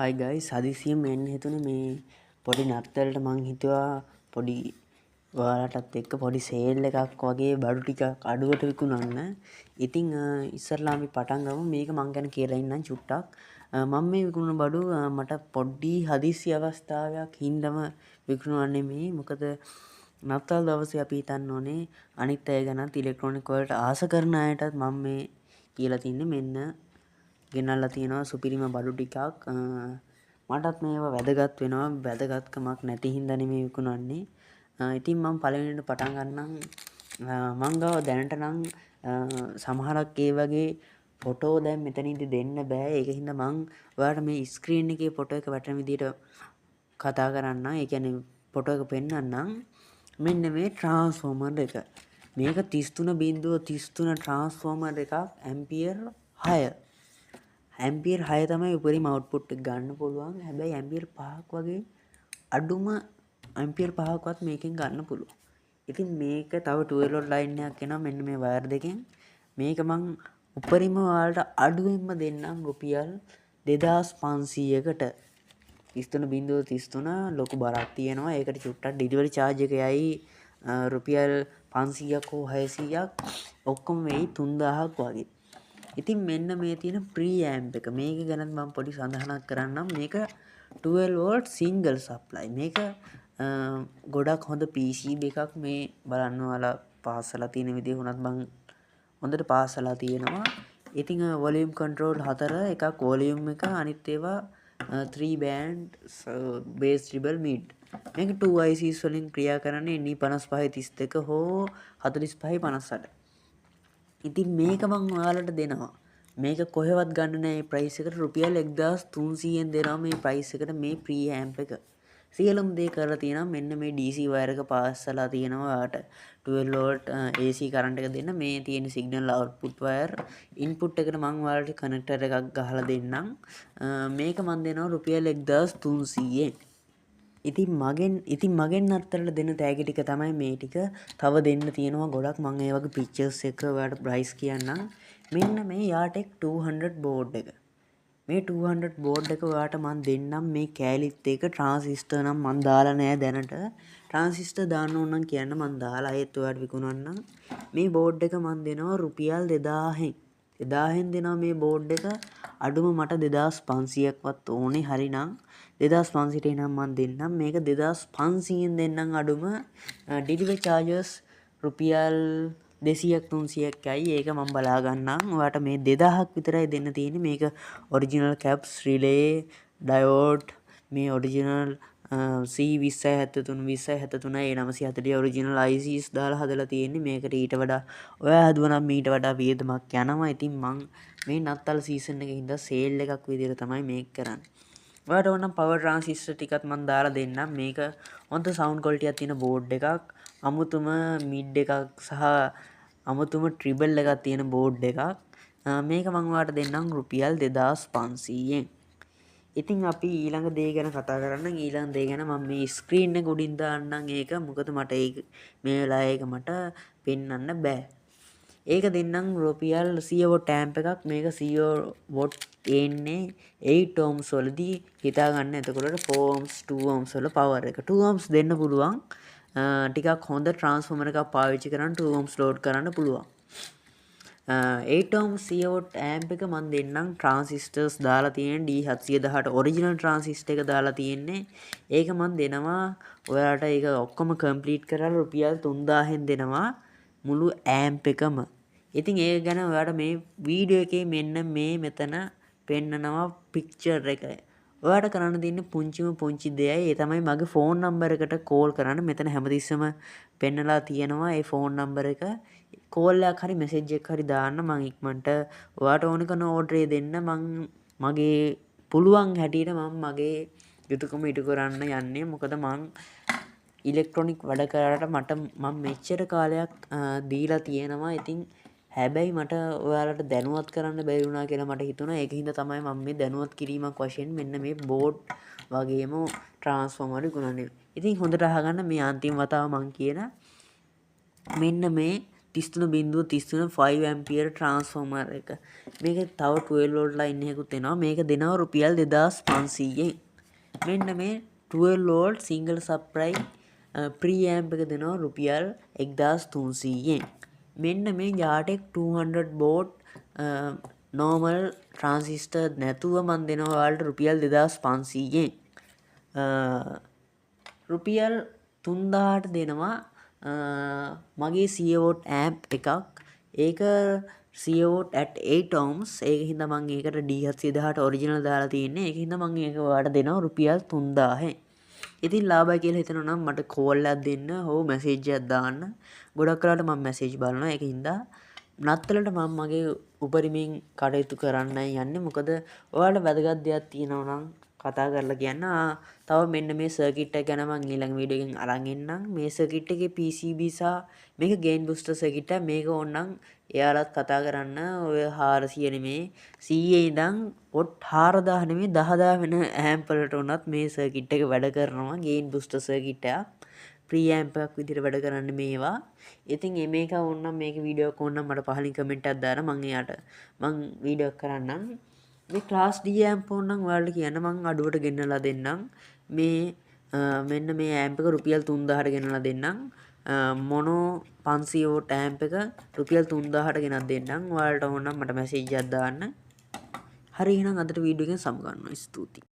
හයි guys හදිසියෙන් එන්න හිතුනේ මේ පොඩි නත්තලට මං හිතුවා පොඩි ඔයාලටත් එක්ක පොඩි සේල් එකක් වගේ බඩු ටිකක් අඩුවට විකුණන්න. ඉතින් ඉස්සරලා අපි පටන් ගමු. මේක මං ගැන කියලා ඉන්නම් චුට්ටක්. මම මේ විකුණන බඩු මට පොඩි හදිසි අවස්ථාවක් හින්දම විකුණන්නේ නෙමෙයි. මොකද නත්තල් දවසේ අපි හිතන්න ඕනේ අනිත් අය ගැනත් ඉලෙක්ට්‍රොනික වලට ආස කරන අයටත් මම මේ කියලා තින්නේ මෙන්න ගෙනල්ලා තියෙනවා සුපිරිම බඩු ටිකක්. මටත් මේවා වැදගත් වෙනවා. වැදගත්කමක් නැති හින්දා නෙමෙයි විකුණන්නේ. ඉතින් මම පළවෙනිට පටන් ගන්නම්. මං ගාව දැනට නම් සමහරක් ඒ වගේ ෆොටෝ දැන් මෙතනදී දෙන්න බෑ. ඒක හින්දා මං ඔයාලට මේ ස්ක්‍රීන් එකේ ෆොටෝ එක වැටෙන විදිහට කතා කරන්න. ඒ කියන්නේ ෆොටෝ එක පෙන්වන්නම්. මෙන්න මේ ට්‍රාන්ස්ෆෝමර් එක. මේක 33.33 ට්‍රාන්ස්ෆෝමර් එකක් ඇම්පියර් 6. ඇම්පියර් 6 තමයි උපරිම අවුට්පුට් එක ගන්න පුළුවන්. හැබැයි ඇම්පියර් 5ක් වගේ අඩුම ඇම්පියර් 5ක්වත් මේකෙන් ගන්න පුළුවන්. ඉතින් මේක තව 12 වෝල්ට් ලයින් එකක් එනවා මෙන්න මේ වයර් දෙකෙන්. මේක මං උපරිම ඔයාලට අඩුවෙන්ම දෙන්නම් රුපියල් 2500කට. 33.33 ලොකු බරක් තියෙනවා. ඒකට චුට්ටක් ඩෙලිවරි චාර්ජ් එක යයි රුපියල් 500ක් හෝ 600ක් ඔක්කොම වෙයි 3000ක් වගේ. ඉතින් මෙන්න මේ තියෙන ප්‍රී ඇම්ප් එක. මේක ගැන මම පොඩි සඳහනක් කරන්නම්. මේක 12 වෝල්ට් සිංගල් සප්ලයි. මේක ගොඩක් හොඳ PCB එකක්. මේ බලන්න ඔයාලා පාස්සලා තියෙන විදිහ උනත් මං හොඳට පාස්සලා තියෙනවා. ඉතින් වොලියුම් කන්ට්‍රෝල් 4 එකක් වොලියුම් එක අනිත් ඒවා 3 බෑන්ඩ් බේස් ට්‍රිබල් මිඩ්. මේක 2 ICs වලින් ක්‍රියා කරන්නේ NE5532 හෝ 4558. ඉතින් මේක මං ඔයාලට දෙනවා. මේක කොහෙවත් ගන්න නෑ. මේ ප්‍රයිස් එකට රුපියල් 1300ෙන් දෙනවා මේ ප්‍රයිස් එකට මේ ප්‍රී ඇම්ප් එක. සියලුම දේ කරලා තියෙනවා. මෙන්න මේ DC වයර් එක පාස්සලා තියෙනවා. ඔයාලට 12 වෝල්ට් AC කරන්ට් එක දෙන්න මේ තියෙන සිග්නල් අවුට්පුට් වයර් ඉන්පුට් එකට මං ඔයාලට කනෙක්ටර් එකක් ගහලා දෙන්නම්. මේක මං දෙනවා රුපියල් 1300ෙන්. ඉතින් මගෙන් අත්තරට දෙන තෑගි ටික තමයි මේ ටික. තව දෙන්න තියෙනවා ගොඩක්. මම ඒ වගේ පික්චර්ස් එක ඔයාලට ප්‍රයිස් කියන්නම්. මෙන්න මේ Yatek 200 බෝඩ් එක. මේ 200 බෝඩ් එක ඔයාලට මම දෙන්නම් මේ කෑලිත් එක. ට්‍රාන්සිස්ටර් නම් මම දාලා නෑ දැනට. ට්‍රාන්සිස්ටර් දාන්න ඕන නම් කියන්න මම දාලා ඒත් ඔයාලට විකුණන්නම්. මේ බෝඩ් එක මම දෙනවා රුපියල් 2000න්. 2000න් දෙනවා මේ බෝඩ් එක. අඩුම මට 2500ක්වත් ඕනේ. හරිනම් 2500ට නම් මම දෙන්නම්. මේක 2500න් දෙන්නම් අඩුම. ඩෙලිවරි චාර්ජස් රුපියල් 200ක් 300ක්යි. ඒක මම බලා ගන්නම්. ඔයාලට මේ 2000ක් විතරයි දෙන්න තියෙන්නේ. මේක ඔරිජිනල් කැප්ස් රිලේ ඩයෝඩ් මේ ඔරිජිනල් C2073 2073 940 ඔරිජිනල් ICs දාලා හදලා තියෙන්නේ. මේකට ඊට වඩා ඔයා හදුවනම් මීට වඩා වියදමක් යනවා. ඉතින් මං මේ නත්තල් සීසන් එකේ හින්දා සේල් එකක් විදිහට තමයි මේක කරන්නේ. ඔයාලට ඕනම් පවර් ට්‍රාන්සිස්ටර් ටිකත් මම දාලා දෙන්නම්. මේක හොඳ සවුන්ඩ් ක්වොලිටි එකක් තියෙන බෝඩ් එකක්. අමුතුම මිඩ් එකක් සහ අමුතුම ට්‍රිබල් එකක් තියෙන බෝඩ් එකක්. මේක මම ඔයාලට දෙන්නම් රුපියල් 2500ෙන්. ඉතින් අපි ඊළඟ දේ ගැන කතා කරන්න. ඊළඟ දේ ගැන මම මේ ස්ක්‍රීන් එක උඩින් දාන්නම් ඒක. මොකද මට ඒක මේ වෙලාවේ ඒක මට පෙන්වන්න බෑ. ඒක දෙන්නම් රුපියල් 100 වොට් ඇම්ප් එකක්. මේක 100 වොට් එන්නේ 8 ohms වලදී හිතා ගන්න. එතකොට 4 ohms 2 ohms වල පවර් එක 2 ohms දෙන්න පුළුවන්. ටිකක් හොඳ ට්‍රාන්ස්ෆෝමර් එකක් පාවිච්චි කරන්න 2 ohms ලෝඩ් කරන්න පුළුවන්. 8 ohms 100 watt amp එක මම දෙන්නම් ට්‍රාන්සිස්ටර්ස් දාලා තියෙන D718 ඔරිජිනල් ට්‍රාන්සිස්ටර් එක දාලා තියෙන්නේ. ඒක මම දෙනවා ඔයාලට. ඒක ඔක්කොම කම්ප්ලීට් කරලා රුපියල් 3000න් දෙනවා මුළු ඇම්ප් එකම. ඉතින් ඒක ගැන ඔයාලට මේ වීඩියෝ එකේ මෙන්න මේ මෙතන පෙන්නනවා පික්චර් එක. ඔයාලට කරන්න තියෙන්නේ පුංචි දෙයයි. ඒ තමයි මගේ ෆෝන් නම්බර් එකට කෝල් කරන්න. මෙතන හැමතිස්සෙම පෙන්නලා තියෙනවා ඒ ෆෝන් නම්බර් එක. කෝල් එකක් හරි මෙසේජ් එකක් හරි දාන්න. මම ඉක්මනට ඔයාලට ඕන කරන ඕඩරේ දෙන්න. මම මගේ පුළුවන් හැටියට මම මගේ යුතුයකම ඉටු කරන්න යන්නේ. මොකද මම ඉලෙක්ට්‍රොනික වැඩ කරාට මම මෙච්චර කාලයක් දීලා තියෙනවා. ඉතින් හැබැයි මට ඔයාලට දැනුවත් කරන්න බැරි වුණා කියලා මට හිතුණා. ඒක හින්දා තමයි මම මේ දැනුවත් කිරීමක් වශයෙන් මෙන්න මේ බෝඩ් වගේම ට්‍රාන්ස්ෆෝමර් විකුණන්නේ. ඉතින් හොඳට අහගන්න මේ අන්තිම වතාව මම කියන මෙන්න මේ 33.33 5 ඇම්පියර් ට්‍රාන්ස්ෆෝමර් එක. මේක තව 12 වෝල්ට් ලයින් එකකුත් එනවා. මේක දෙනවා රුපියල් 2500ෙන්. මෙන්න මේ 12 වෝල්ට් සිංගල් සප්ලයි ප්‍රී ඇම්ප් එක දෙනවා රුපියල් 1300ෙන්. මෙන්න මේ Yatek 200 බෝඩ් නෝමල් ට්‍රාන්සිස්ටර් නැතුව මන් දෙනවා ඔයාලට රුපියල් 2500ෙන්. රුපියල් 3000ට දෙනවා මගේ 100 වෝට් ඇම්ප් එකක්. ඒක 100 වෝට් at 8 ohms. ඒක හින්දා මම ඒකට D718 ඔරිජිනල් දාලා තියෙන්නේ. ඒක හින්දා මම ඒක ඔයාලට දෙනවා රුපියල් 3000ෙන්. ඉතින් ලාභයි කියලා හිතනවා නම් මට කෝල් එකක් දෙන්න හෝ මැසේජ් එකක් දාන්න. ගොඩක් වෙලාවට මම මැසේජ් බලනවා. ඒක හින්දා නත්තලට මම මගේ උපරිමයෙන් කටයුතු කරන්නයි යන්නේ. මොකද ඔයාලට වැදගත් දෙයක් තියෙනවා නම් කතා කරලා කියන්න. තව මෙන්න මේ සර්කිට් එක ගැන මම ඊළඟ වීඩියෝ එකෙන් අරන් එන්නම්. මේ සර්කිට් එකේ PCB සහ මේක ගේන් බූස්ටර් සර්කිට් එක. මේක ඕනනම් එයාලත් කතා කරන්න. ඔය 400 නෙමේ 100 ඉඳන් වොට් 4000 නෙමේ 10000 වෙන ඇම්ප් වලට උනත් මේ සර්කිට් එක වැඩ කරනවා. ගේන් බූස්ටර් සර්කිට් එකක්. ප්‍රී ඇම්ප් එකක් විදිහට වැඩ කරන්නේ මේවා. ඉතින් මේක ඕනනම් මේක වීඩියෝ එකක් ඕනනම් මට පහලින් කමෙන්ට් එකක් දාන්න. මම එයාට වීඩියෝ එකක් කරන්නම්. මේ ක්ලාස් D ඇම්ප් ඕනනම් ඔයාලට කියන්න මම අඩුවට ගෙන්නලා දෙන්නම්. මේ මෙන්න මේ ඇම්ප් එක රුපියල් 3000ට ගෙනලා දෙන්නම්. මොනෝ 500 වෝට් ඇම්ප් එක රුපියල් 3000ට ගෙනත් දෙන්නම්. ඔයාලට ඕනනම් මට මැසේජ් එකක් දාන්න. හරි එහෙනම් අදට වීඩියෝ එකෙන් සමු ගන්නවා. ස්තුතියි.